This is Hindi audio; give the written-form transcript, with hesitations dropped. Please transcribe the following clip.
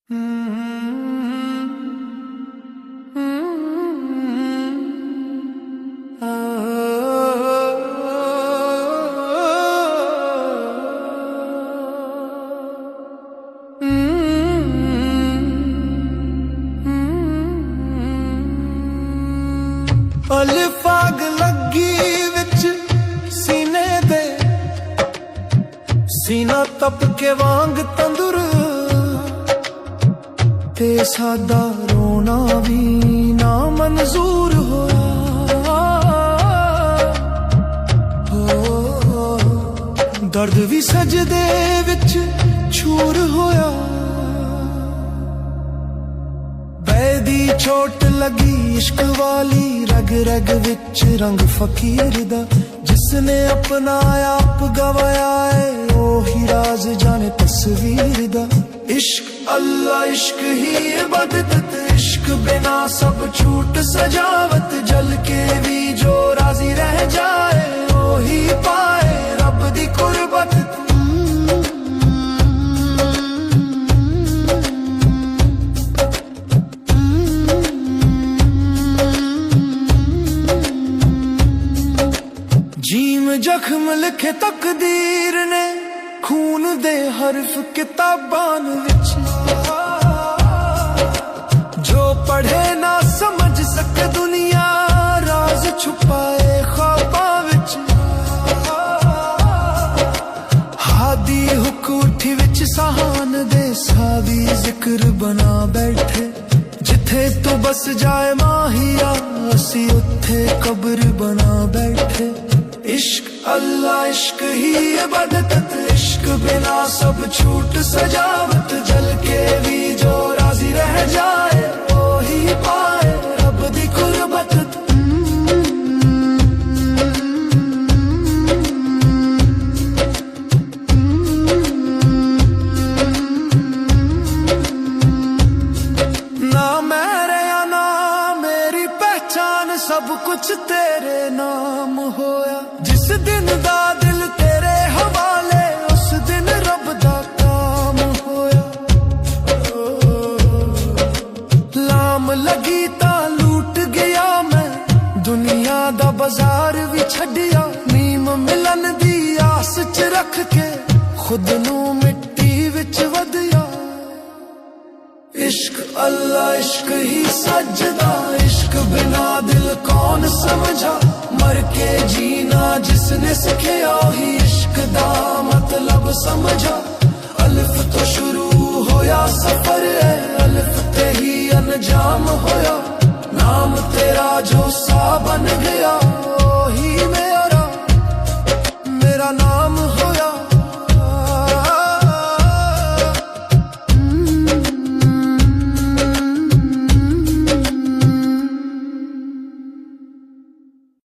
अलिफ आग लगी विच सीने दे, सीना तप के वांग तंदुर, ते सादा रोना भी ना मंजूर होया। दर्द भी सजदे विच छूर होया। बैदी चोट लगी इश्क वाली, रग रग विच रंग फकीर दा, जिसने अपना आप गवाया है ओही राज जाने तस्वीर दा। इश्क अल्लाह इश्क ही इबादत, इश्क बिना सब छूट सजावत, जल के भी जो राजी रह जाए ओही पाए रब दी कुर्बत। जीम जख्म लिखे तकदीर ने, खून दे हर्फ किताबान विच, जो पढ़े ना समझ सके दुनिया राज छुपाए ख्वाबां विच। हादी हुक उठी विच सहान दे, सावी जिक्र बना बैठे, जिथे तू बस जाए माहिया असी उथे कब्र बना बैठे। इश्क अल्लाह इश्क ही इबादत, इश्क बिना सब छूट सजावत, जल के भी जो राजी रह जाए वही पाए रब दी कुर्बत। ना मेरे या ना मेरी पहचान, सब कुछ तेरे नाम होया। जिस दिन दा दिल तेरे हवाले, उस दिन रब दा काम होया। लाम लगी ता लूट गया मैं, दुनिया दा बाजार भी छड़िया, नीम मिलन दी आस च रख के खुद नू मिट्टी विच वधिया। इश्क अल्लाह इश्क ही सजदा, इश्क बिना दिल कौन समझा, मर के जीना जिसने सिखाया ही इश्क दा मतलब समझा। अलिफ तो शुरू होया सफर है, अलिफ ते ही अंजाम होया, नाम तेरा जो सा बन गया ओही मेरा नाम होया।